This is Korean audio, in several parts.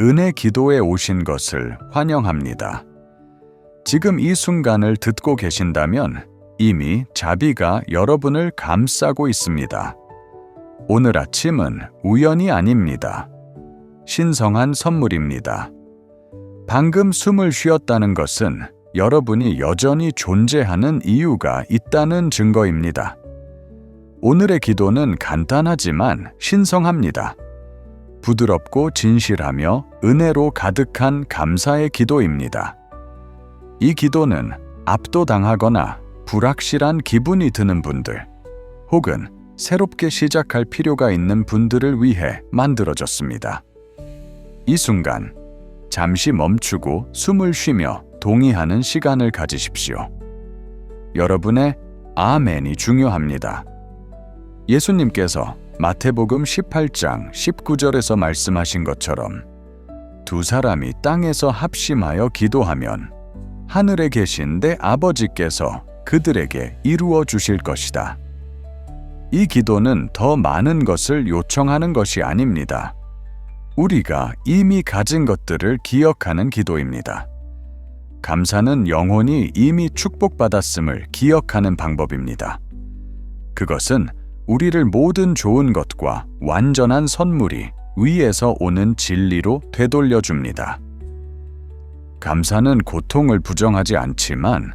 은혜 기도에 오신 것을 환영합니다. 지금 이 순간을 듣고 계신다면 이미 자비가 여러분을 감싸고 있습니다. 오늘 아침은 우연이 아닙니다. 신성한 선물입니다. 방금 숨을 쉬었다는 것은 여러분이 여전히 존재하는 이유가 있다는 증거입니다. 오늘의 기도는 간단하지만 신성합니다. 부드럽고 진실하며 은혜로 가득한 감사의 기도입니다. 이 기도는 압도당하거나 불확실한 기분이 드는 분들, 혹은 새롭게 시작할 필요가 있는 분들을 위해 만들어졌습니다. 이 순간, 잠시 멈추고 숨을 쉬며 동의하는 시간을 가지십시오. 여러분의 아멘이 중요합니다. 예수님께서 마태복음 18장 19절에서 말씀하신 것처럼 두 사람이 땅에서 합심하여 기도하면 하늘에 계신 내 아버지께서 그들에게 이루어 주실 것이다. 이 기도는 더 많은 것을 요청하는 것이 아닙니다. 우리가 이미 가진 것들을 기억하는 기도입니다. 감사는 영혼이 이미 축복받았음을 기억하는 방법입니다. 그것은 우리를 모든 좋은 것과 완전한 선물이 위에서 오는 진리로 되돌려 줍니다. 감사는 고통을 부정하지 않지만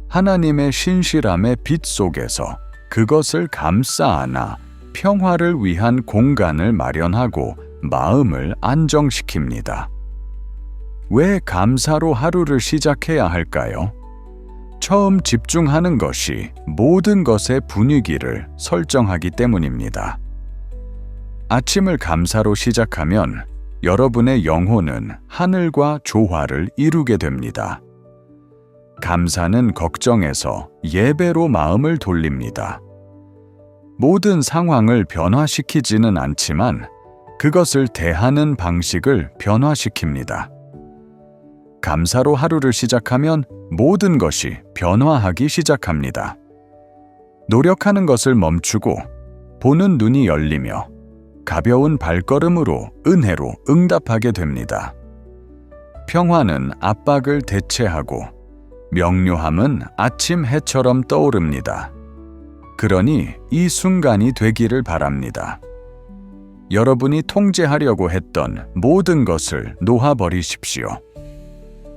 하나님의 신실함의 빛 속에서 그것을 감싸 안아 평화를 위한 공간을 마련하고 마음을 안정시킵니다. 왜 감사로 하루를 시작해야 할까요? 처음 집중하는 것이 모든 것의 분위기를 설정하기 때문입니다. 아침을 감사로 시작하면 여러분의 영혼은 하늘과 조화를 이루게 됩니다. 감사는 걱정에서 예배로 마음을 돌립니다. 모든 상황을 변화시키지는 않지만 그것을 대하는 방식을 변화시킵니다. 감사로 하루를 시작하면 모든 것이 변화하기 시작합니다. 노력하는 것을 멈추고 보는 눈이 열리며 가벼운 발걸음으로 은혜로 응답하게 됩니다. 평화는 압박을 대체하고 명료함은 아침 해처럼 떠오릅니다. 그러니 이 순간이 되기를 바랍니다. 여러분이 통제하려고 했던 모든 것을 놓아버리십시오.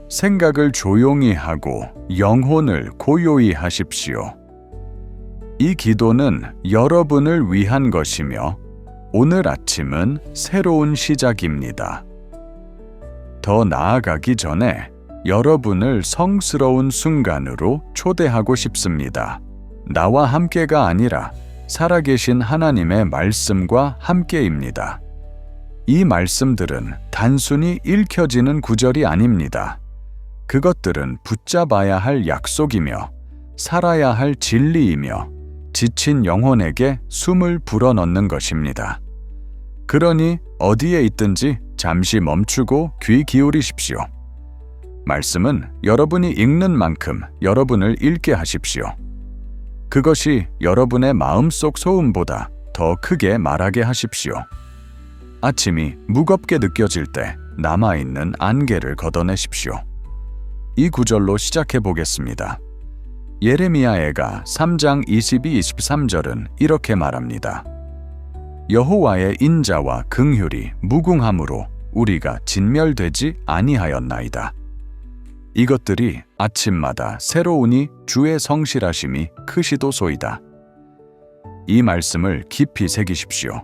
생각을 조용히 하고 영혼을 고요히 하십시오. 이 기도는 여러분을 위한 것이며 오늘 아침은 새로운 시작입니다. 더 나아가기 전에 여러분을 성스러운 순간으로 초대하고 싶습니다. 나와 함께가 아니라 살아계신 하나님의 말씀과 함께입니다. 이 말씀들은 단순히 읽혀지는 구절이 아닙니다. 그것들은 붙잡아야 할 약속이며 살아야 할 진리이며 지친 영혼에게 숨을 불어넣는 것입니다. 그러니 어디에 있든지 잠시 멈추고 귀 기울이십시오. 말씀은 여러분이 읽는 만큼 여러분을 읽게 하십시오. 그것이 여러분의 마음속 소음보다 더 크게 말하게 하십시오. 아침이 무겁게 느껴질 때 남아있는 안개를 걷어내십시오. 이 구절로 시작해 보겠습니다. 예레미야애가 3장 22-23절은 이렇게 말합니다. 여호와의 인자와 긍휼이 무궁함으로 우리가 진멸되지 아니하였나이다. 이것들이 아침마다 새로우니 주의 성실하심이 크시도소이다. 이 말씀을 깊이 새기십시오.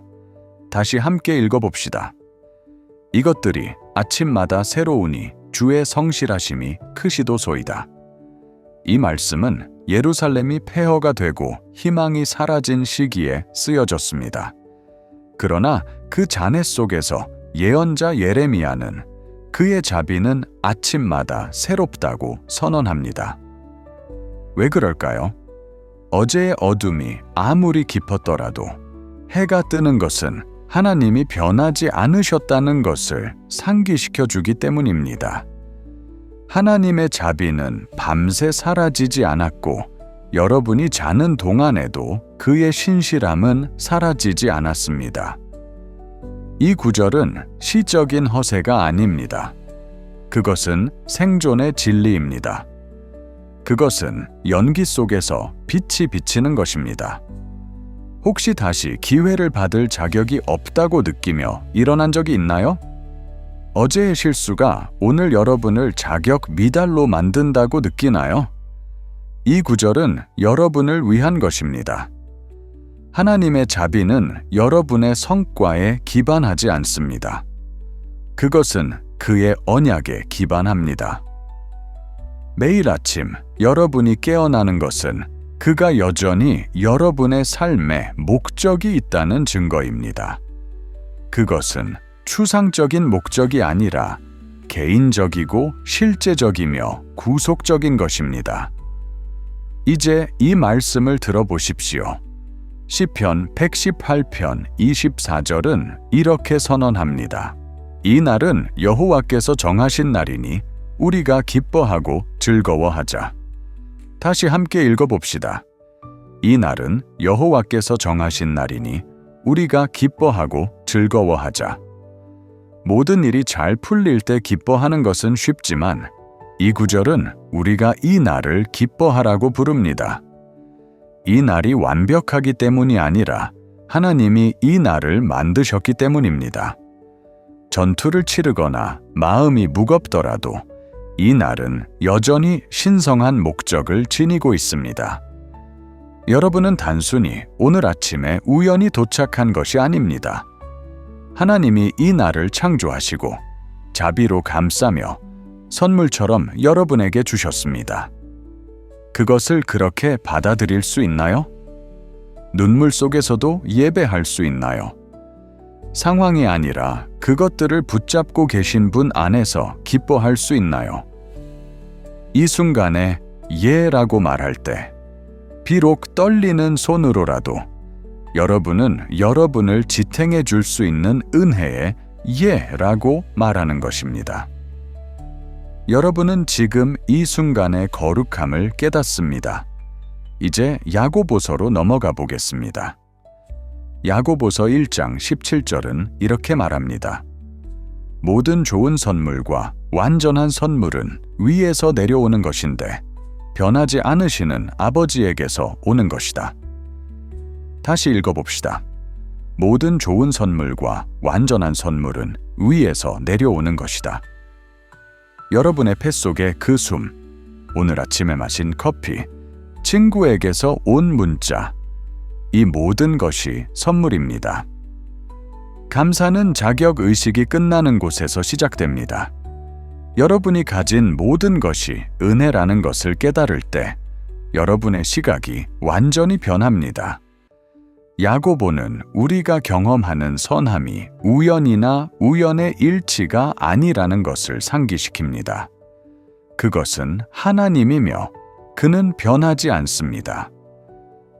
다시 함께 읽어봅시다. 이것들이 아침마다 새로우니 주의 성실하심이 크시도소이다. 이 말씀은 예루살렘이 폐허가 되고 희망이 사라진 시기에 쓰여졌습니다. 그러나 그 잔해 속에서 예언자 예레미야는 그의 자비는 아침마다 새롭다고 선언합니다. 왜 그럴까요? 어제의 어둠이 아무리 깊었더라도 해가 뜨는 것은 하나님이 변하지 않으셨다는 것을 상기시켜 주기 때문입니다. 하나님의 자비는 밤새 사라지지 않았고 여러분이 자는 동안에도 그의 신실함은 사라지지 않았습니다. 이 구절은 시적인 허세가 아닙니다. 그것은 생존의 진리입니다. 그것은 연기 속에서 빛이 비치는 것입니다. 혹시 다시 기회를 받을 자격이 없다고 느끼며 일어난 적이 있나요? 어제의 실수가 오늘 여러분을 자격 미달로 만든다고 느끼나요? 이 구절은 여러분을 위한 것입니다. 하나님의 자비는 여러분의 성과에 기반하지 않습니다. 그것은 그의 언약에 기반합니다. 매일 아침 여러분이 깨어나는 것은 그가 여전히 여러분의 삶에 목적이 있다는 증거입니다. 그것은 추상적인 목적이 아니라 개인적이고 실제적이며 구속적인 것입니다. 이제 이 말씀을 들어보십시오. 시편 118편 24절은 이렇게 선언합니다. 이 날은 여호와께서 정하신 날이니 우리가 기뻐하고 즐거워하자. 다시 함께 읽어봅시다. 이 날은 여호와께서 정하신 날이니 우리가 기뻐하고 즐거워하자. 모든 일이 잘 풀릴 때 기뻐하는 것은 쉽지만 이 구절은 우리가 이 날을 기뻐하라고 부릅니다. 이 날이 완벽하기 때문이 아니라 하나님이 이 날을 만드셨기 때문입니다. 전투를 치르거나 마음이 무겁더라도 이 날은 여전히 신성한 목적을 지니고 있습니다. 여러분은 단순히 오늘 아침에 우연히 도착한 것이 아닙니다. 하나님이 이 날을 창조하시고 자비로 감싸며 선물처럼 여러분에게 주셨습니다. 그것을 그렇게 받아들일 수 있나요? 눈물 속에서도 예배할 수 있나요? 상황이 아니라 그것들을 붙잡고 계신 분 안에서 기뻐할 수 있나요? 이 순간에 예라고 말할 때 비록 떨리는 손으로라도 여러분은 여러분을 지탱해 줄 수 있는 은혜에 예라고 말하는 것입니다. 여러분은 지금 이 순간의 거룩함을 깨닫습니다. 이제 야고보서로 넘어가 보겠습니다. 야고보서 1장 17절은 이렇게 말합니다. 모든 좋은 선물과 완전한 선물은 위에서 내려오는 것인데 변하지 않으시는 아버지에게서 오는 것이다. 다시 읽어봅시다. 모든 좋은 선물과 완전한 선물은 위에서 내려오는 것이다. 여러분의 폐 속의 그 숨, 오늘 아침에 마신 커피, 친구에게서 온 문자, 이 모든 것이 선물입니다. 감사는 자격의식이 끝나는 곳에서 시작됩니다. 여러분이 가진 모든 것이 은혜라는 것을 깨달을 때 여러분의 시각이 완전히 변합니다. 야고보는 우리가 경험하는 선함이 우연이나 우연의 일치가 아니라는 것을 상기시킵니다. 그것은 하나님이며 그는 변하지 않습니다.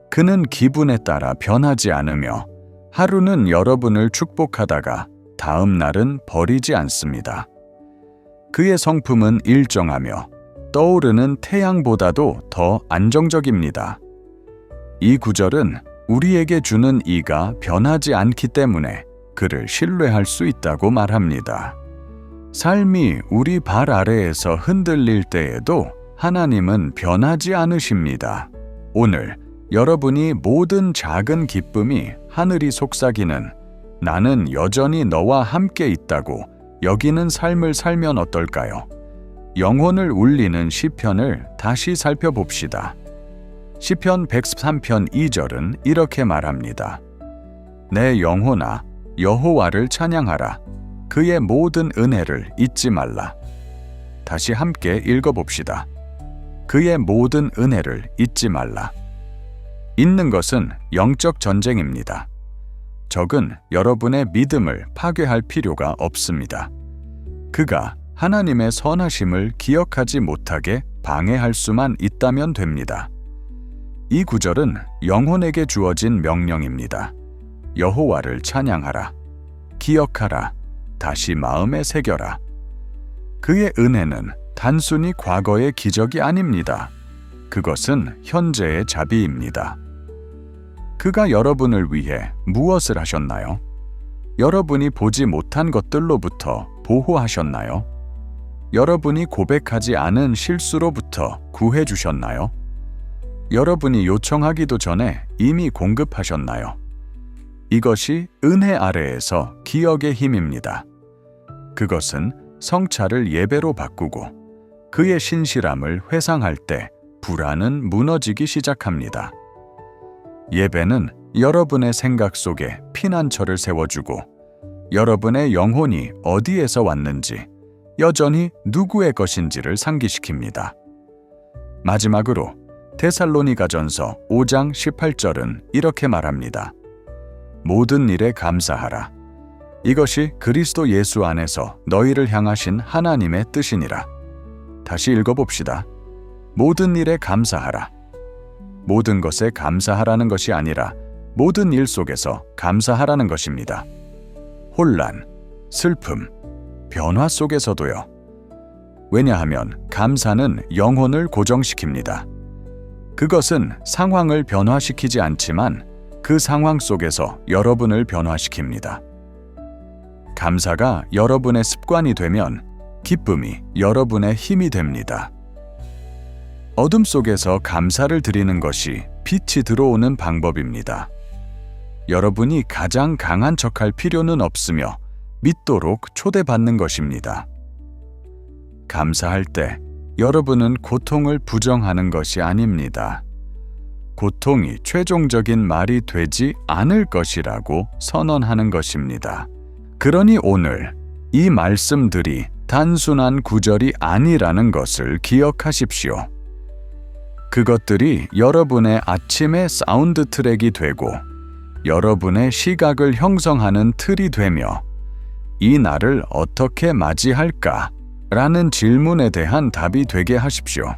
그는 기분에 따라 변하지 않으며 하루는 여러분을 축복하다가 다음 날은 버리지 않습니다. 그의 성품은 일정하며 떠오르는 태양보다도 더 안정적입니다. 이 구절은 우리에게 주는 이가 변하지 않기 때문에 그를 신뢰할 수 있다고 말합니다. 삶이 우리 발 아래에서 흔들릴 때에도 하나님은 변하지 않으십니다. 오늘 여러분이 모든 작은 기쁨이 하늘이 속삭이는 나는 여전히 너와 함께 있다고 여기는 삶을 살면 어떨까요? 영혼을 울리는 시편을 다시 살펴봅시다. 시편 103편 2절은 이렇게 말합니다. 내 영혼아, 여호와를 찬양하라. 그의 모든 은혜를 잊지 말라. 다시 함께 읽어봅시다. 그의 모든 은혜를 잊지 말라. 잊는 것은 영적 전쟁입니다. 적은 여러분의 믿음을 파괴할 필요가 없습니다. 그가 하나님의 선하심을 기억하지 못하게 방해할 수만 있다면 됩니다. 이 구절은 영혼에게 주어진 명령입니다. 여호와를 찬양하라. 기억하라. 다시 마음에 새겨라. 그의 은혜는 단순히 과거의 기적이 아닙니다. 그것은 현재의 자비입니다. 그가 여러분을 위해 무엇을 하셨나요? 여러분이 보지 못한 것들로부터 보호하셨나요? 여러분이 고백하지 않은 실수로부터 구해 주셨나요? 여러분이 요청하기도 전에 이미 공급하셨나요? 이것이 은혜 아래에서 기억의 힘입니다. 그것은 성찰을 예배로 바꾸고 그의 신실함을 회상할 때 불안은 무너지기 시작합니다. 예배는 여러분의 생각 속에 피난처를 세워주고 여러분의 영혼이 어디에서 왔는지, 여전히 누구의 것인지를 상기시킵니다. 마지막으로 데살로니가전서 5장 18절은 이렇게 말합니다. 모든 일에 감사하라. 이것이 그리스도 예수 안에서 너희를 향하신 하나님의 뜻이니라. 다시 읽어봅시다. 모든 일에 감사하라. 모든 것에 감사하라는 것이 아니라 모든 일 속에서 감사하라는 것입니다. 혼란, 슬픔, 변화 속에서도요. 왜냐하면 감사는 영혼을 고정시킵니다. 그것은 상황을 변화시키지 않지만 그 상황 속에서 여러분을 변화시킵니다. 감사가 여러분의 습관이 되면 기쁨이 여러분의 힘이 됩니다. 어둠 속에서 감사를 드리는 것이 빛이 들어오는 방법입니다. 여러분이 가장 강한 척할 필요는 없으며 믿도록 초대받는 것입니다. 감사할 때 여러분은 고통을 부정하는 것이 아닙니다. 고통이 최종적인 말이 되지 않을 것이라고 선언하는 것입니다. 그러니 오늘 이 말씀들이 단순한 구절이 아니라는 것을 기억하십시오. 그것들이 여러분의 아침의 사운드 트랙이 되고 여러분의 시각을 형성하는 틀이 되며 이 날을 어떻게 맞이할까? 라는 질문에 대한 답이 되게 하십시오.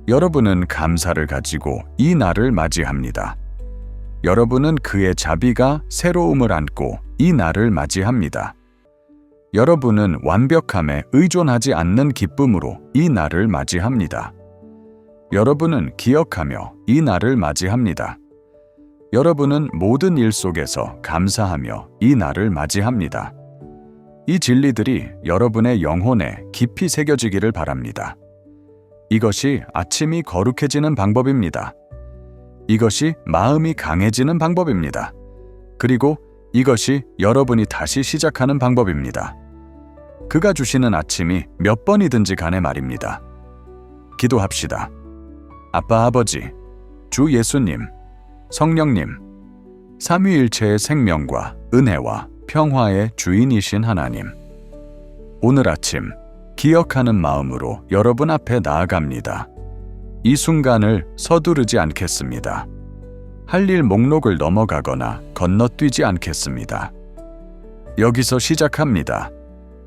여러분은 감사를 가지고 이 날을 맞이합니다. 여러분은 그의 자비가 새로움을 안고 이 날을 맞이합니다. 여러분은 완벽함에 의존하지 않는 기쁨으로 이 날을 맞이합니다. 여러분은 기억하며 이 날을 맞이합니다. 여러분은 모든 일 속에서 감사하며 이 날을 맞이합니다. 이 진리들이 여러분의 영혼에 깊이 새겨지기를 바랍니다. 이것이 아침이 거룩해지는 방법입니다. 이것이 마음이 강해지는 방법입니다. 그리고 이것이 여러분이 다시 시작하는 방법입니다. 그가 주시는 아침이 몇 번이든지 간에 말입니다. 기도합시다. 아빠 아버지, 주 예수님, 성령님, 삼위일체의 생명과 은혜와 평화의 주인이신 하나님, 오늘 아침 기억하는 마음으로 여러분 앞에 나아갑니다. 이 순간을 서두르지 않겠습니다. 할 일 목록을 넘어가거나 건너뛰지 않겠습니다. 여기서 시작합니다.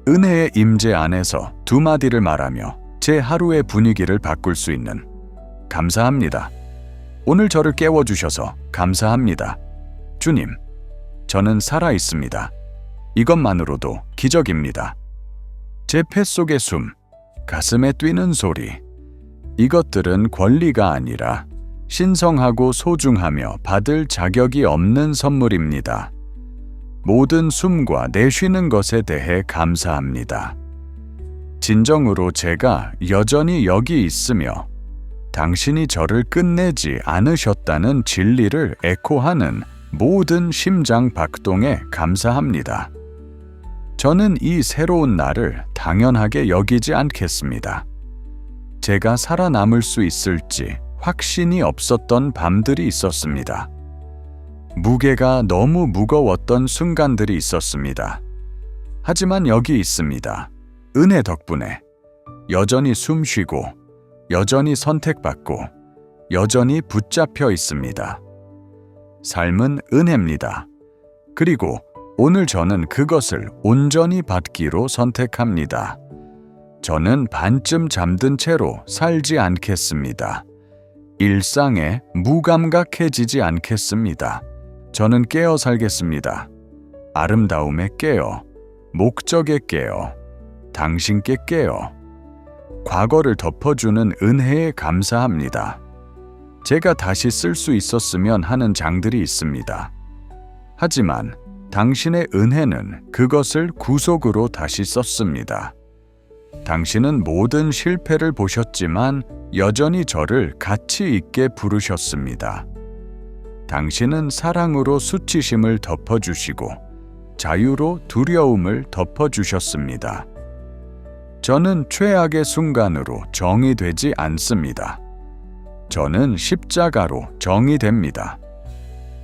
은혜의 임재 안에서 두 마디를 말하며 제 하루의 분위기를 바꿀 수 있는 감사합니다. 오늘 저를 깨워주셔서 감사합니다. 주님, 저는 살아 있습니다. 이것만으로도 기적입니다. 제 폐 속의 숨, 가슴에 뛰는 소리, 이것들은 권리가 아니라 신성하고 소중하며 받을 자격이 없는 선물입니다. 모든 숨과 내쉬는 것에 대해 감사합니다. 진정으로 제가 여전히 여기 있으며 당신이 저를 끝내지 않으셨다는 진리를 에코하는 모든 심장 박동에 감사합니다. 저는 이 새로운 날을 당연하게 여기지 않겠습니다. 제가 살아남을 수 있을지 확신이 없었던 밤들이 있었습니다. 무게가 너무 무거웠던 순간들이 있었습니다. 하지만 여기 있습니다. 은혜 덕분에 여전히 숨쉬고 여전히 선택받고 여전히 붙잡혀 있습니다. 삶은 은혜입니다. 그리고 오늘 저는 그것을 온전히 받기로 선택합니다. 저는 반쯤 잠든 채로 살지 않겠습니다. 일상에 무감각해지지 않겠습니다. 저는 깨어 살겠습니다. 아름다움에 깨어, 목적에 깨어, 당신께 깨어, 과거를 덮어주는 은혜에 감사합니다. 제가 다시 쓸 수 있었으면 하는 장들이 있습니다. 하지만 당신의 은혜는 그것을 구속으로 다시 썼습니다. 당신은 모든 실패를 보셨지만 여전히 저를 가치 있게 부르셨습니다. 당신은 사랑으로 수치심을 덮어주시고 자유로 두려움을 덮어주셨습니다. 저는 최악의 순간으로 정의되지 않습니다. 저는 십자가로 정의됩니다.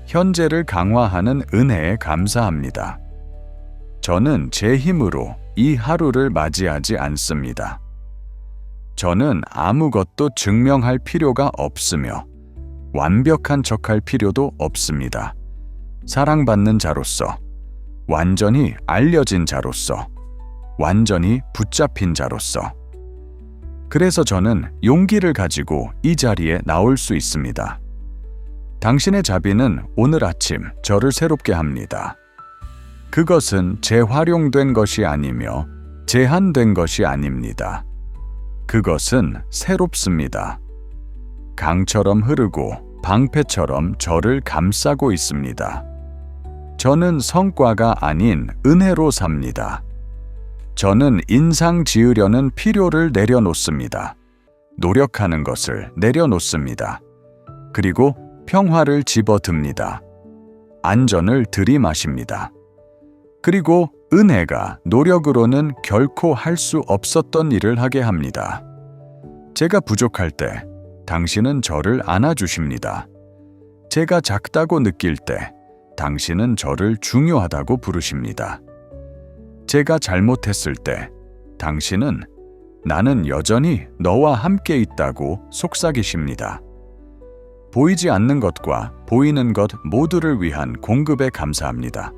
현재를 강화하는 은혜에 감사합니다. 저는 제 힘으로 이 하루를 맞이하지 않습니다. 저는 아무것도 증명할 필요가 없으며 완벽한 척할 필요도 없습니다. 사랑받는 자로서, 완전히 알려진 자로서, 완전히 붙잡힌 자로서. 그래서 저는 용기를 가지고 이 자리에 나올 수 있습니다. 당신의 자비는 오늘 아침 저를 새롭게 합니다. 그것은 재활용된 것이 아니며 제한된 것이 아닙니다. 그것은 새롭습니다. 강처럼 흐르고 방패처럼 저를 감싸고 있습니다. 저는 성과가 아닌 은혜로 삽니다. 저는 인상 지으려는 필요를 내려놓습니다. 노력하는 것을 내려놓습니다. 그리고 평화를 집어듭니다. 안전을 들이마십니다. 그리고 은혜가 노력으로는 결코 할 수 없었던 일을 하게 합니다. 제가 부족할 때 당신은 저를 안아주십니다. 제가 작다고 느낄 때 당신은 저를 중요하다고 부르십니다. 제가 잘못했을 때 당신은 나는 여전히 너와 함께 있다고 속삭이십니다. 보이지 않는 것과 보이는 것 모두를 위한 공급에 감사합니다.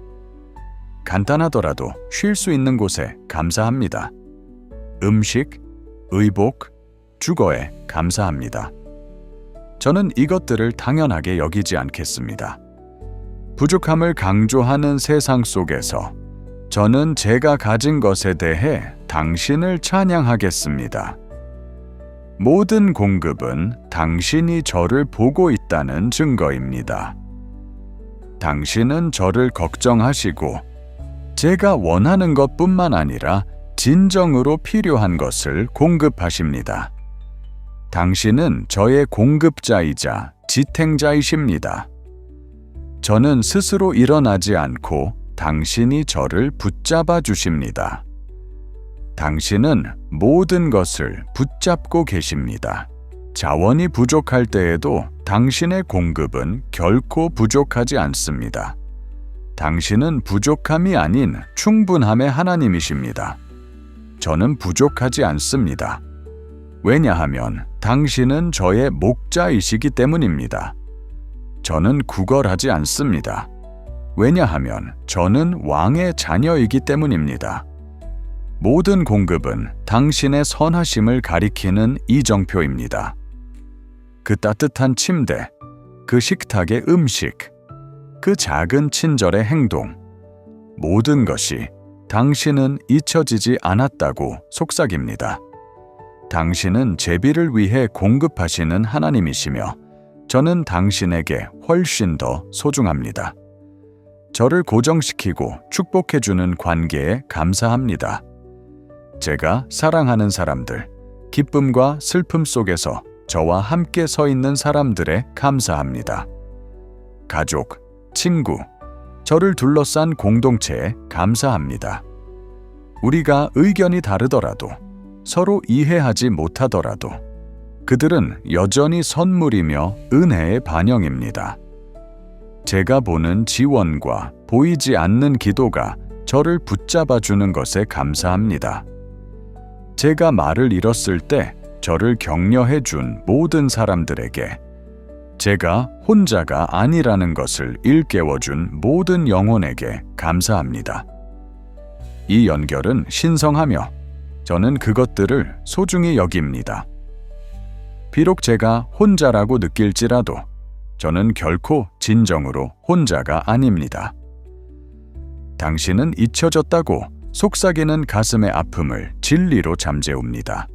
간단하더라도 쉴 수 있는 곳에 감사합니다. 음식, 의복, 주거에 감사합니다. 저는 이것들을 당연하게 여기지 않겠습니다. 부족함을 강조하는 세상 속에서 저는 제가 가진 것에 대해 당신을 찬양하겠습니다. 모든 공급은 당신이 저를 보고 있다는 증거입니다. 당신은 저를 걱정하시고 제가 원하는 것뿐만 아니라 진정으로 필요한 것을 공급하십니다. 당신은 저의 공급자이자 지탱자이십니다. 저는 스스로 일어나지 않고 당신이 저를 붙잡아 주십니다. 당신은 모든 것을 붙잡고 계십니다. 자원이 부족할 때에도 당신의 공급은 결코 부족하지 않습니다. 당신은 부족함이 아닌 충분함의 하나님이십니다. 저는 부족하지 않습니다. 왜냐하면 당신은 저의 목자이시기 때문입니다. 저는 구걸하지 않습니다. 왜냐하면 저는 왕의 자녀이기 때문입니다. 모든 공급은 당신의 선하심을 가리키는 이정표입니다. 그 따뜻한 침대, 그 식탁의 음식, 그 작은 친절의 행동, 모든 것이 당신은 잊혀지지 않았다고 속삭입니다. 당신은 제비를 위해 공급하시는 하나님이시며 저는 당신에게 훨씬 더 소중합니다. 저를 고정시키고 축복해주는 관계에 감사합니다. 제가 사랑하는 사람들, 기쁨과 슬픔 속에서 저와 함께 서 있는 사람들에 감사합니다. 가족, 친구, 저를 둘러싼 공동체에 감사합니다. 우리가 의견이 다르더라도, 서로 이해하지 못하더라도 그들은 여전히 선물이며 은혜의 반영입니다. 제가 보는 지원과 보이지 않는 기도가 저를 붙잡아주는 것에 감사합니다. 제가 말을 잃었을 때 저를 격려해 준 모든 사람들에게, 제가 혼자가 아니라는 것을 일깨워준 모든 영혼에게 감사합니다. 이 연결은 신성하며 저는 그것들을 소중히 여깁니다. 비록 제가 혼자라고 느낄지라도 저는 결코 진정으로 혼자가 아닙니다. 당신은 잊혀졌다고 속삭이는 가슴의 아픔을 진리로 잠재웁니다.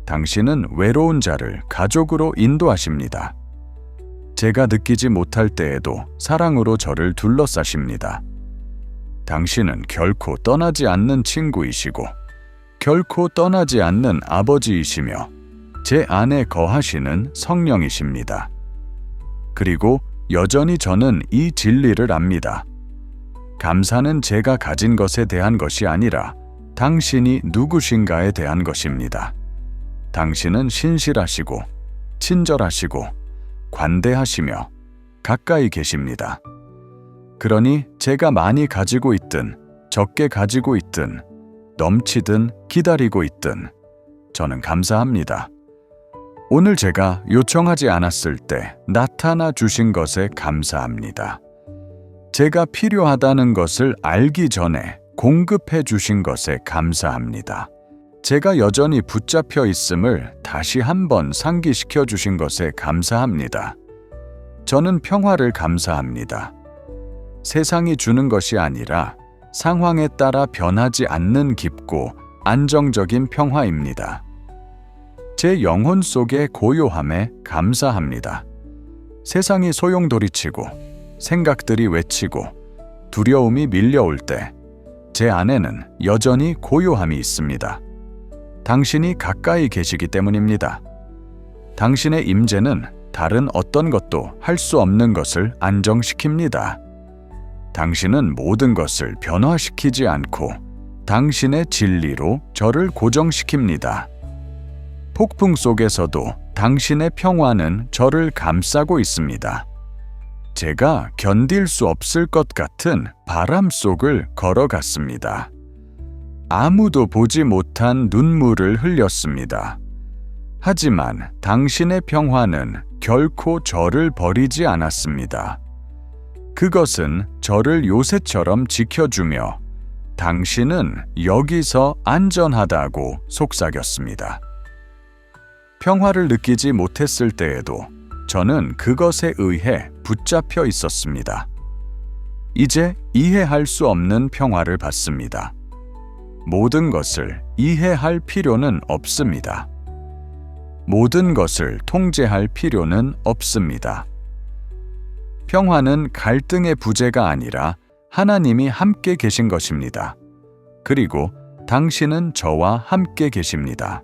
당신은 외로운 자를 가족으로 인도하십니다. 제가 느끼지 못할 때에도 사랑으로 저를 둘러싸십니다. 당신은 결코 떠나지 않는 친구이시고 결코 떠나지 않는 아버지이시며 제 안에 거하시는 성령이십니다. 그리고 여전히 저는 이 진리를 압니다. 감사는 제가 가진 것에 대한 것이 아니라 당신이 누구신가에 대한 것입니다. 당신은 신실하시고 친절하시고 관대하시며 가까이 계십니다. 그러니 제가 많이 가지고 있든 적게 가지고 있든 넘치든 기다리고 있든 저는 감사합니다. 오늘 제가 요청하지 않았을 때 나타나 주신 것에 감사합니다. 제가 필요하다는 것을 알기 전에 공급해 주신 것에 감사합니다. 제가 여전히 붙잡혀 있음을 다시 한번 상기시켜 주신 것에 감사합니다. 저는 평화를 감사합니다. 세상이 주는 것이 아니라 상황에 따라 변하지 않는 깊고 안정적인 평화입니다. 제 영혼 속의 고요함에 감사합니다. 세상이 소용돌이치고 생각들이 외치고 두려움이 밀려올 때 제 안에는 여전히 고요함이 있습니다. 당신이 가까이 계시기 때문입니다. 당신의 임재는 다른 어떤 것도 할 수 없는 것을 안정시킵니다. 당신은 모든 것을 변화시키지 않고 당신의 진리로 저를 고정시킵니다. 폭풍 속에서도 당신의 평화는 저를 감싸고 있습니다. 제가 견딜 수 없을 것 같은 바람 속을 걸어갔습니다. 아무도 보지 못한 눈물을 흘렸습니다. 하지만 당신의 평화는 결코 저를 버리지 않았습니다. 그것은 저를 요새처럼 지켜주며 당신은 여기서 안전하다고 속삭였습니다. 평화를 느끼지 못했을 때에도 저는 그것에 의해 붙잡혀 있었습니다. 이제 이해할 수 없는 평화를 받습니다. 모든 것을 이해할 필요는 없습니다. 모든 것을 통제할 필요는 없습니다. 평화는 갈등의 부재가 아니라 하나님이 함께 계신 것입니다. 그리고 당신은 저와 함께 계십니다.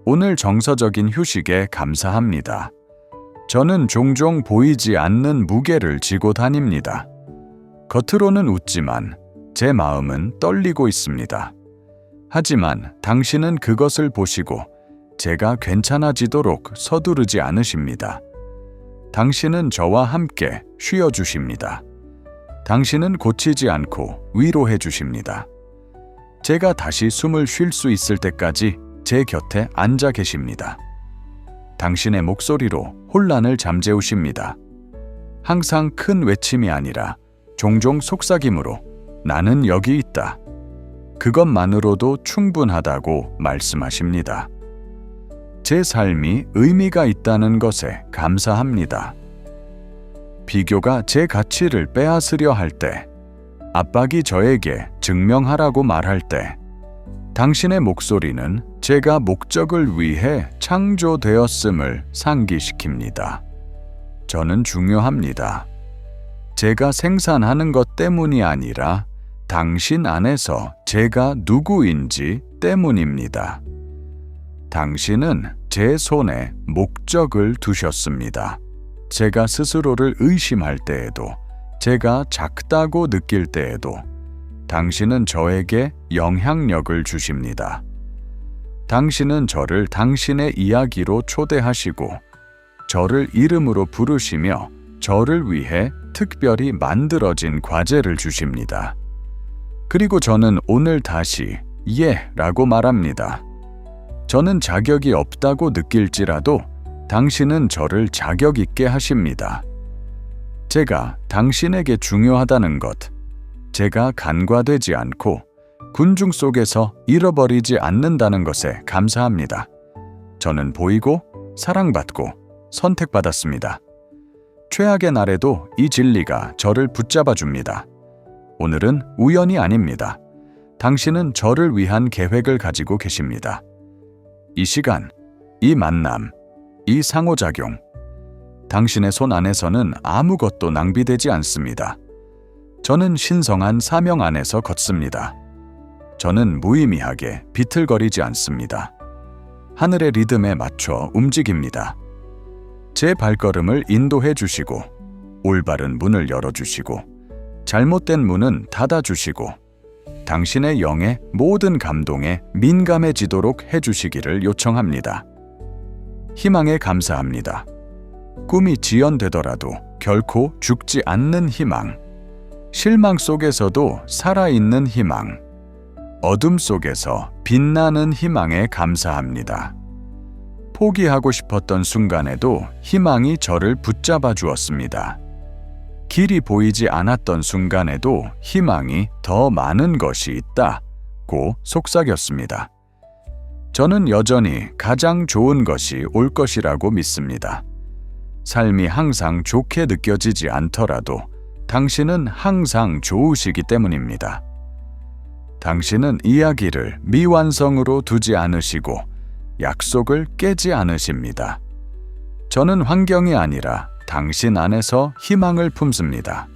오늘 정서적인 휴식에 감사합니다. 저는 종종 보이지 않는 무게를 지고 다닙니다. 겉으로는 웃지만 제 마음은 떨리고 있습니다. 하지만 당신은 그것을 보시고 제가 괜찮아지도록 서두르지 않으십니다. 당신은 저와 함께 쉬어주십니다. 당신은 고치지 않고 위로해 주십니다. 제가 다시 숨을 쉴 수 있을 때까지 제 곁에 앉아 계십니다. 당신의 목소리로 혼란을 잠재우십니다. 항상 큰 외침이 아니라 종종 속삭임으로 나는 여기 있다. 그것만으로도 충분하다고 말씀하십니다. 제 삶이 의미가 있다는 것에 감사합니다. 비교가 제 가치를 빼앗으려 할 때, 압박이 저에게 증명하라고 말할 때, 당신의 목소리는 제가 목적을 위해 창조되었음을 상기시킵니다. 저는 중요합니다. 제가 생산하는 것 때문이 아니라 당신 안에서 제가 누구인지 때문입니다. 당신은 제 손에 목적을 두셨습니다. 제가 스스로를 의심할 때에도, 제가 작다고 느낄 때에도 당신은 저에게 영향력을 주십니다. 당신은 저를 당신의 이야기로 초대하시고 저를 이름으로 부르시며 저를 위해 특별히 만들어진 과제를 주십니다. 그리고 저는 오늘 다시 예라고 말합니다. 저는 자격이 없다고 느낄지라도 당신은 저를 자격 있게 하십니다. 제가 당신에게 중요하다는 것, 제가 간과되지 않고 군중 속에서 잃어버리지 않는다는 것에 감사합니다. 저는 보이고 사랑받고 선택받았습니다. 최악의 날에도 이 진리가 저를 붙잡아 줍니다. 오늘은 우연이 아닙니다. 당신은 저를 위한 계획을 가지고 계십니다. 이 시간, 이 만남, 이 상호작용, 당신의 손 안에서는 아무것도 낭비되지 않습니다. 저는 신성한 사명 안에서 걷습니다. 저는 무의미하게 비틀거리지 않습니다. 하늘의 리듬에 맞춰 움직입니다. 제 발걸음을 인도해 주시고, 올바른 문을 열어주시고, 잘못된 문은 닫아주시고, 당신의 영의 모든 감동에 민감해지도록 해주시기를 요청합니다. 희망에 감사합니다. 꿈이 지연되더라도 결코 죽지 않는 희망, 실망 속에서도 살아있는 희망, 어둠 속에서 빛나는 희망에 감사합니다. 포기하고 싶었던 순간에도 희망이 저를 붙잡아 주었습니다. 길이 보이지 않았던 순간에도 희망이 더 많은 것이 있다고 속삭였습니다. 저는 여전히 가장 좋은 것이 올 것이라고 믿습니다. 삶이 항상 좋게 느껴지지 않더라도 당신은 항상 좋으시기 때문입니다. 당신은 이야기를 미완성으로 두지 않으시고 약속을 깨지 않으십니다. 저는 환경이 아니라 당신 안에서 희망을 품습니다.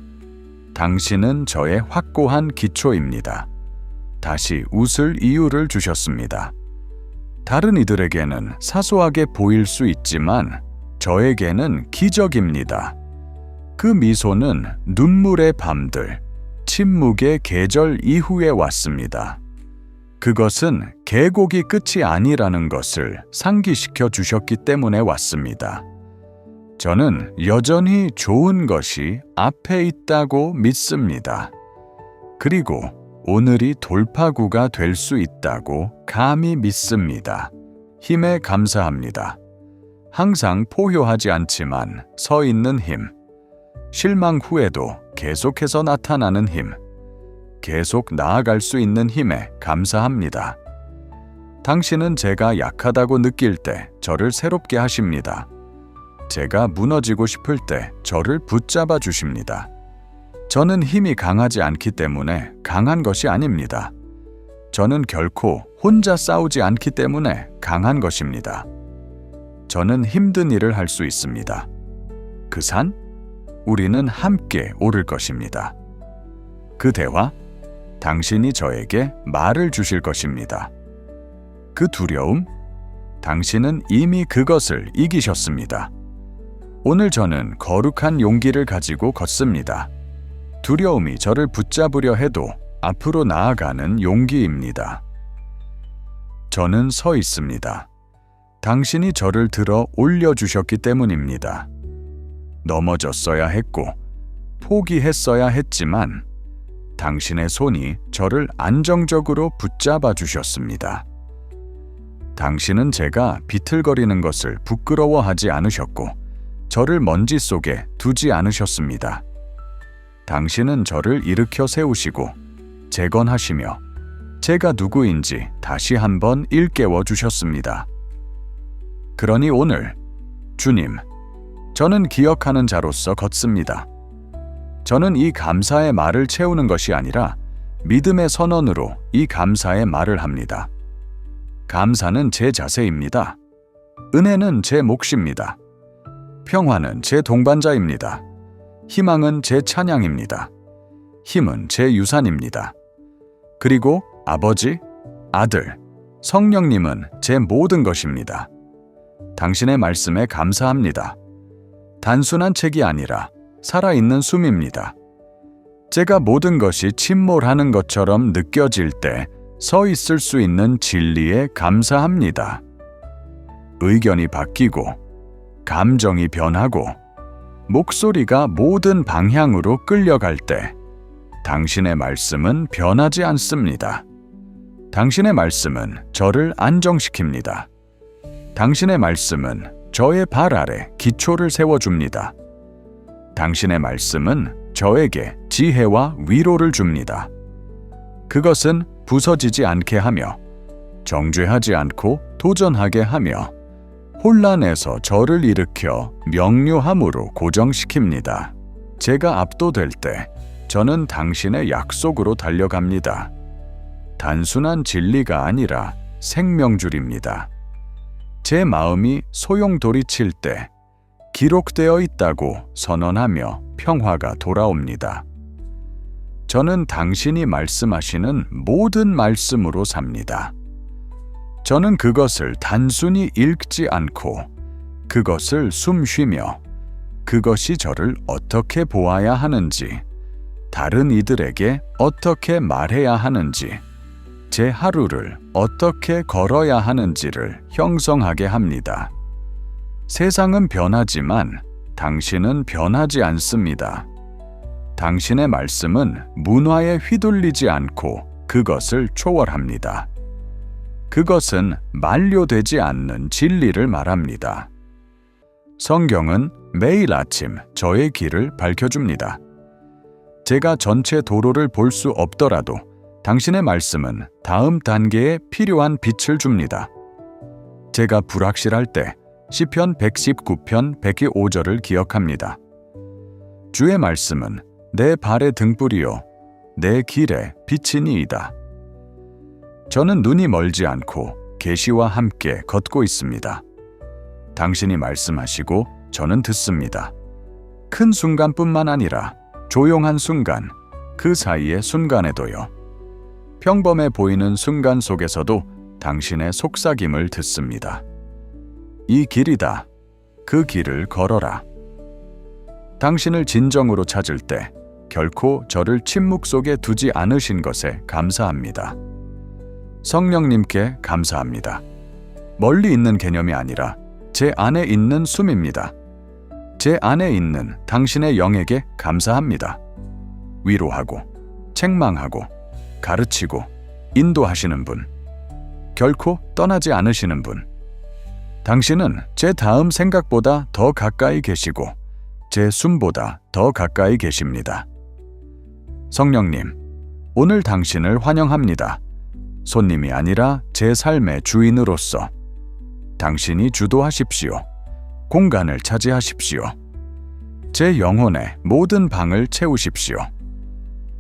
당신은 저의 확고한 기초입니다. 다시 웃을 이유를 주셨습니다. 다른 이들에게는 사소하게 보일 수 있지만 저에게는 기적입니다. 그 미소는 눈물의 밤들, 침묵의 계절 이후에 왔습니다. 그것은 계곡이 끝이 아니라는 것을 상기시켜 주셨기 때문에 왔습니다. 저는 여전히 좋은 것이 앞에 있다고 믿습니다. 그리고 오늘이 돌파구가 될 수 있다고 감히 믿습니다. 힘에 감사합니다. 항상 포효하지 않지만 서 있는 힘, 실망 후에도 계속해서 나타나는 힘, 계속 나아갈 수 있는 힘에 감사합니다. 당신은 제가 약하다고 느낄 때 저를 새롭게 하십니다. 제가 무너지고 싶을 때 저를 붙잡아 주십니다. 저는 힘이 강하지 않기 때문에 강한 것이 아닙니다. 저는 결코 혼자 싸우지 않기 때문에 강한 것입니다. 저는 힘든 일을 할 수 있습니다. 그 산? 우리는 함께 오를 것입니다. 그 대화? 당신이 저에게 말을 주실 것입니다. 그 두려움? 당신은 이미 그것을 이기셨습니다. 오늘 저는 거룩한 용기를 가지고 걷습니다. 두려움이 저를 붙잡으려 해도 앞으로 나아가는 용기입니다. 저는 서 있습니다. 당신이 저를 들어 올려주셨기 때문입니다. 넘어졌어야 했고, 포기했어야 했지만, 당신의 손이 저를 안정적으로 붙잡아 주셨습니다. 당신은 제가 비틀거리는 것을 부끄러워하지 않으셨고, 저를 먼지 속에 두지 않으셨습니다. 당신은 저를 일으켜 세우시고 재건하시며 제가 누구인지 다시 한번 일깨워 주셨습니다. 그러니 오늘 주님, 저는 기억하는 자로서 걷습니다. 저는 이 감사의 말을 채우는 것이 아니라 믿음의 선언으로 이 감사의 말을 합니다. 감사는 제 자세입니다. 은혜는 제 몫입니다. 평화는 제 동반자입니다. 희망은 제 찬양입니다. 힘은 제 유산입니다. 그리고 아버지, 아들, 성령님은 제 모든 것입니다. 당신의 말씀에 감사합니다. 단순한 책이 아니라 살아있는 숨입니다. 제가 모든 것이 침몰하는 것처럼 느껴질 때 서 있을 수 있는 진리에 감사합니다. 의견이 바뀌고 감정이 변하고 목소리가 모든 방향으로 끌려갈 때 당신의 말씀은 변하지 않습니다. 당신의 말씀은 저를 안정시킵니다. 당신의 말씀은 저의 발 아래 기초를 세워줍니다. 당신의 말씀은 저에게 지혜와 위로를 줍니다. 그것은 부서지지 않게 하며 정죄하지 않고 도전하게 하며 혼란에서 저를 일으켜 명료함으로 고정시킵니다. 제가 압도될 때 저는 당신의 약속으로 달려갑니다. 단순한 진리가 아니라 생명줄입니다. 제 마음이 소용돌이칠 때 기록되어 있다고 선언하며 평화가 돌아옵니다. 저는 당신이 말씀하시는 모든 말씀으로 삽니다. 저는 그것을 단순히 읽지 않고 그것을 숨쉬며 그것이 저를 어떻게 보아야 하는지, 다른 이들에게 어떻게 말해야 하는지, 제 하루를 어떻게 걸어야 하는지를 형성하게 합니다. 세상은 변하지만 당신은 변하지 않습니다. 당신의 말씀은 문화에 휘둘리지 않고 그것을 초월합니다. 그것은 만료되지 않는 진리를 말합니다. 성경은 매일 아침 저의 길을 밝혀줍니다. 제가 전체 도로를 볼 수 없더라도 당신의 말씀은 다음 단계에 필요한 빛을 줍니다. 제가 불확실할 때 시편 119편 105절을 기억합니다. 주의 말씀은 내 발의 등불이요 내 길에 빛이니이다. 저는 눈이 멀지 않고 계시와 함께 걷고 있습니다. 당신이 말씀하시고 저는 듣습니다. 큰 순간뿐만 아니라 조용한 순간, 그 사이의 순간에도요. 평범해 보이는 순간 속에서도 당신의 속삭임을 듣습니다. 이 길이다. 그 길을 걸어라. 당신을 진정으로 찾을 때 결코 저를 침묵 속에 두지 않으신 것에 감사합니다. 성령님께 감사합니다. 멀리 있는 개념이 아니라 제 안에 있는 숨입니다. 제 안에 있는 당신의 영에게 감사합니다. 위로하고, 책망하고, 가르치고, 인도하시는 분. 결코 떠나지 않으시는 분. 당신은 제 다음 생각보다 더 가까이 계시고 제 숨보다 더 가까이 계십니다. 성령님, 오늘 당신을 환영합니다. 손님이 아니라 제 삶의 주인으로서. 당신이 주도하십시오. 공간을 차지하십시오. 제 영혼의 모든 방을 채우십시오.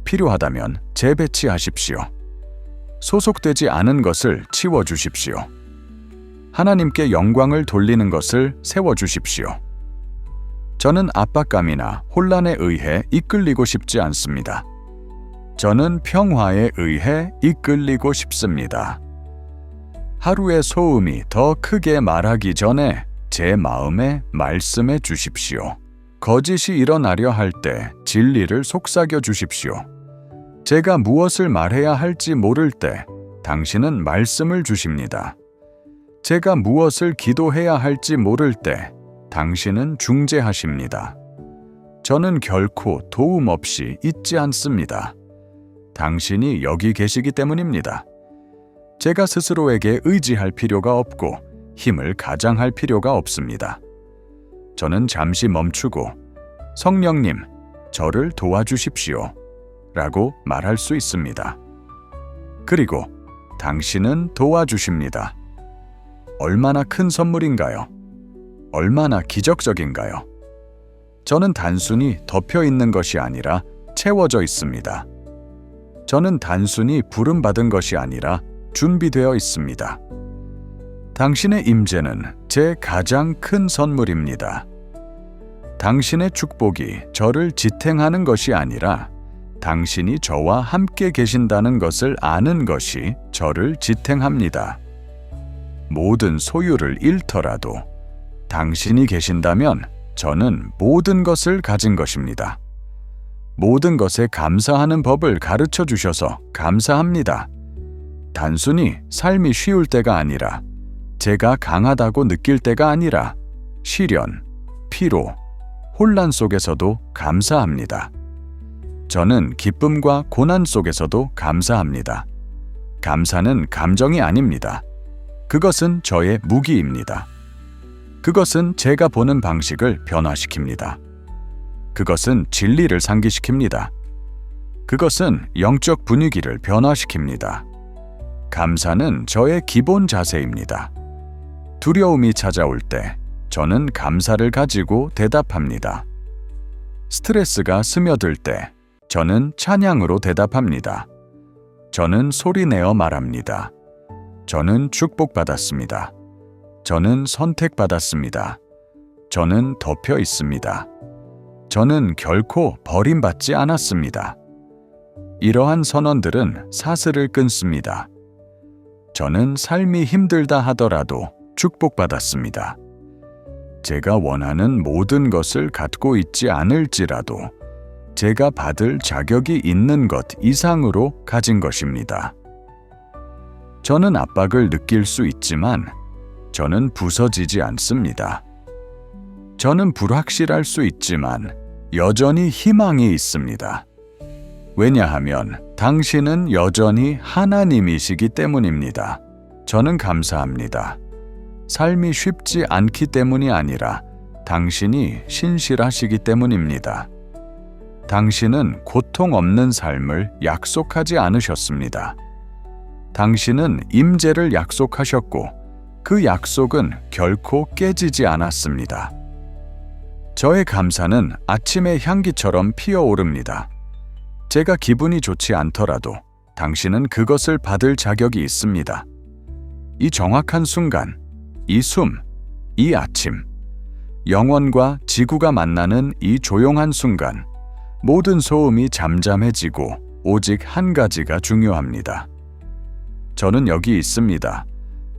필요하다면 재배치하십시오. 소속되지 않은 것을 치워주십시오. 하나님께 영광을 돌리는 것을 세워주십시오. 저는 압박감이나 혼란에 의해 이끌리고 싶지 않습니다. 저는 평화에 의해 이끌리고 싶습니다. 하루의 소음이 더 크게 말하기 전에 제 마음에 말씀해 주십시오. 거짓이 일어나려 할 때 진리를 속삭여 주십시오. 제가 무엇을 말해야 할지 모를 때 당신은 말씀을 주십니다. 제가 무엇을 기도해야 할지 모를 때 당신은 중재하십니다. 저는 결코 도움 없이 있지 않습니다. 당신이 여기 계시기 때문입니다. 제가 스스로에게 의지할 필요가 없고 힘을 가장할 필요가 없습니다. 저는 잠시 멈추고 성령님, 저를 도와주십시오 라고 말할 수 있습니다. 그리고 당신은 도와주십니다. 얼마나 큰 선물인가요? 얼마나 기적적인가요? 저는 단순히 덮여 있는 것이 아니라 채워져 있습니다. 저는 단순히 부름받은 것이 아니라 준비되어 있습니다. 당신의 임재는 제 가장 큰 선물입니다. 당신의 축복이 저를 지탱하는 것이 아니라 당신이 저와 함께 계신다는 것을 아는 것이 저를 지탱합니다. 모든 소유를 잃더라도 당신이 계신다면 저는 모든 것을 가진 것입니다. 모든 것에 감사하는 법을 가르쳐 주셔서 감사합니다. 단순히 삶이 쉬울 때가 아니라 제가 강하다고 느낄 때가 아니라 시련, 피로, 혼란 속에서도 감사합니다. 저는 기쁨과 고난 속에서도 감사합니다. 감사는 감정이 아닙니다. 그것은 저의 무기입니다. 그것은 제가 보는 방식을 변화시킵니다. 그것은 진리를 상기시킵니다. 그것은 영적 분위기를 변화시킵니다. 감사는 저의 기본 자세입니다. 두려움이 찾아올 때 저는 감사를 가지고 대답합니다. 스트레스가 스며들 때 저는 찬양으로 대답합니다. 저는 소리내어 말합니다. 저는 축복받았습니다. 저는 선택받았습니다. 저는 덮여 있습니다. 저는 결코 버림받지 않았습니다. 이러한 선언들은 사슬을 끊습니다. 저는 삶이 힘들다 하더라도 축복받았습니다. 제가 원하는 모든 것을 갖고 있지 않을지라도 제가 받을 자격이 있는 것 이상으로 가진 것입니다. 저는 압박을 느낄 수 있지만 저는 부서지지 않습니다. 저는 불확실할 수 있지만 여전히 희망이 있습니다. 왜냐하면 당신은 여전히 하나님이시기 때문입니다. 저는 감사합니다. 삶이 쉽지 않기 때문이 아니라 당신이 신실하시기 때문입니다. 당신은 고통 없는 삶을 약속하지 않으셨습니다. 당신은 임재를 약속하셨고 그 약속은 결코 깨지지 않았습니다. 저의 감사는 아침의 향기처럼 피어오릅니다. 제가 기분이 좋지 않더라도 당신은 그것을 받을 자격이 있습니다. 이 정확한 순간, 이 숨, 이 아침, 영원과 지구가 만나는 이 조용한 순간, 모든 소음이 잠잠해지고 오직 한 가지가 중요합니다. 저는 여기 있습니다.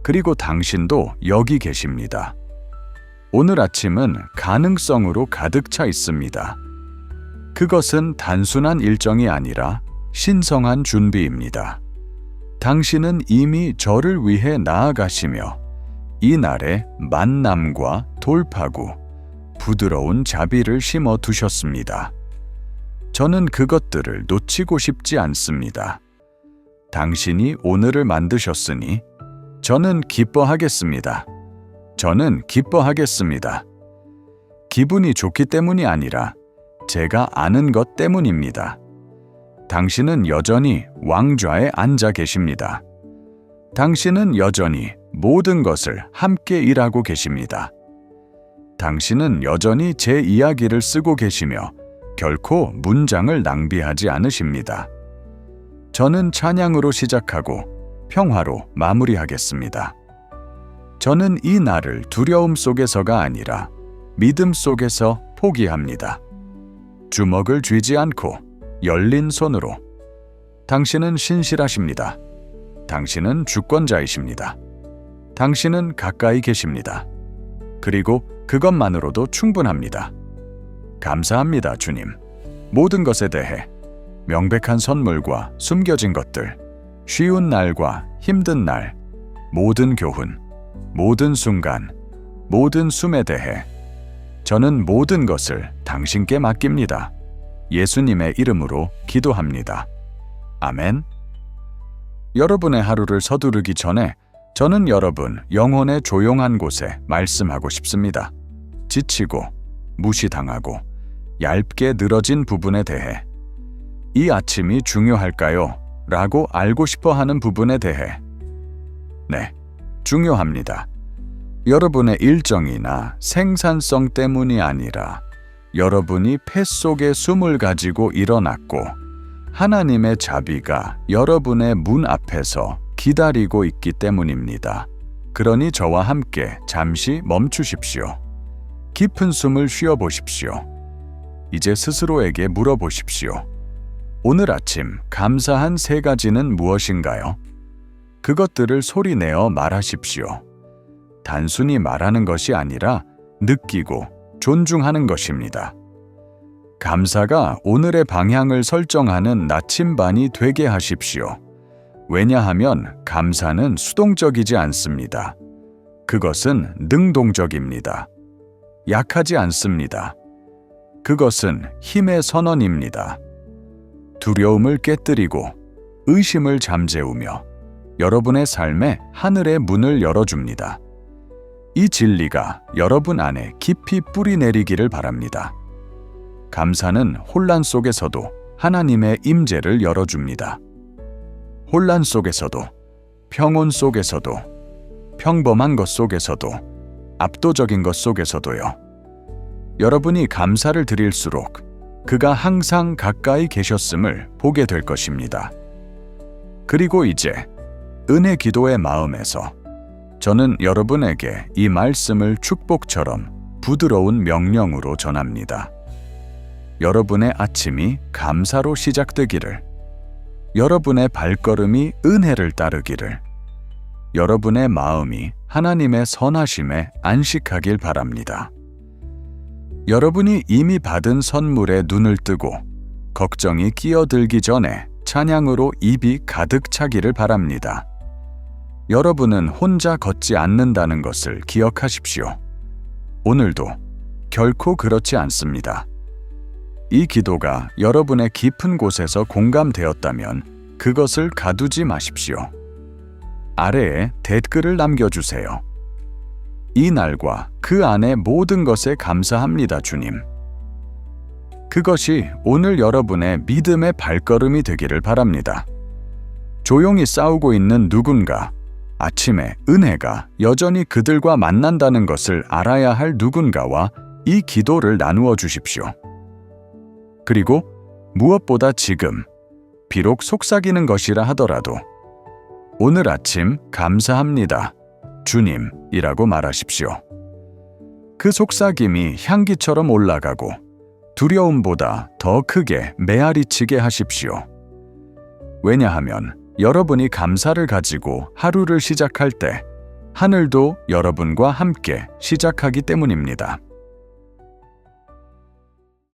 그리고 당신도 여기 계십니다. 오늘 아침은 가능성으로 가득 차 있습니다. 그것은 단순한 일정이 아니라 신성한 준비입니다. 당신은 이미 저를 위해 나아가시며 이 날에 만남과 돌파구, 부드러운 자비를 심어 두셨습니다. 저는 그것들을 놓치고 싶지 않습니다. 당신이 오늘을 만드셨으니 저는 기뻐하겠습니다. 저는 기뻐하겠습니다. 기분이 좋기 때문이 아니라 제가 아는 것 때문입니다. 당신은 여전히 왕좌에 앉아 계십니다. 당신은 여전히 모든 것을 함께 일하고 계십니다. 당신은 여전히 제 이야기를 쓰고 계시며 결코 문장을 낭비하지 않으십니다. 저는 찬양으로 시작하고 평화로 마무리하겠습니다. 저는 이 날을 두려움 속에서가 아니라 믿음 속에서 포기합니다. 주먹을 쥐지 않고 열린 손으로. 당신은 신실하십니다. 당신은 주권자이십니다. 당신은 가까이 계십니다. 그리고 그것만으로도 충분합니다. 감사합니다, 주님. 모든 것에 대해 명백한 선물과 숨겨진 것들, 쉬운 날과 힘든 날, 모든 교훈, 모든 순간, 모든 숨에 대해 저는 모든 것을 당신께 맡깁니다. 예수님의 이름으로 기도합니다. 아멘. 여러분의 하루를 서두르기 전에 저는 여러분 영혼의 조용한 곳에 말씀하고 싶습니다. 지치고 무시당하고 얇게 늘어진 부분에 대해 이 아침이 중요할까요? 라고 알고 싶어 하는 부분에 대해 네, 중요합니다. 여러분의 일정이나 생산성 때문이 아니라 여러분이 폐 속에 숨을 가지고 일어났고 하나님의 자비가 여러분의 문 앞에서 기다리고 있기 때문입니다. 그러니 저와 함께 잠시 멈추십시오. 깊은 숨을 쉬어보십시오. 이제 스스로에게 물어보십시오. 오늘 아침 감사한 3가지는 무엇인가요? 그것들을 소리내어 말하십시오. 단순히 말하는 것이 아니라 느끼고 존중하는 것입니다. 감사가 오늘의 방향을 설정하는 나침반이 되게 하십시오. 왜냐하면 감사는 수동적이지 않습니다. 그것은 능동적입니다. 약하지 않습니다. 그것은 힘의 선언입니다. 두려움을 깨뜨리고 의심을 잠재우며 여러분의 삶에 하늘의 문을 열어줍니다. 이 진리가 여러분 안에 깊이 뿌리내리기를 바랍니다. 감사는 혼란 속에서도 하나님의 임재를 열어줍니다. 혼란 속에서도, 평온 속에서도, 평범한 것 속에서도, 압도적인 것 속에서도요. 여러분이 감사를 드릴수록 그가 항상 가까이 계셨음을 보게 될 것입니다. 그리고 이제 은혜 기도의 마음에서 저는 여러분에게 이 말씀을 축복처럼 부드러운 명령으로 전합니다. 여러분의 아침이 감사로 시작되기를, 여러분의 발걸음이 은혜를 따르기를, 여러분의 마음이 하나님의 선하심에 안식하길 바랍니다. 여러분이 이미 받은 선물에 눈을 뜨고 걱정이 끼어들기 전에 찬양으로 입이 가득 차기를 바랍니다. 여러분은 혼자 걷지 않는다는 것을 기억하십시오. 오늘도 결코 그렇지 않습니다. 이 기도가 여러분의 깊은 곳에서 공감되었다면 그것을 가두지 마십시오. 아래에 댓글을 남겨주세요. 이 날과 그 안의 모든 것에 감사합니다, 주님. 그것이 오늘 여러분의 믿음의 발걸음이 되기를 바랍니다. 조용히 싸우고 있는 누군가, 아침에 은혜가 여전히 그들과 만난다는 것을 알아야 할 누군가와 이 기도를 나누어 주십시오. 그리고 무엇보다 지금, 비록 속삭이는 것이라 하더라도 오늘 아침 감사합니다, 주님이라고 말하십시오. 그 속삭임이 향기처럼 올라가고 두려움보다 더 크게 메아리치게 하십시오. 왜냐하면 여러분이 감사를 가지고 하루를 시작할 때 하늘도 여러분과 함께 시작하기 때문입니다.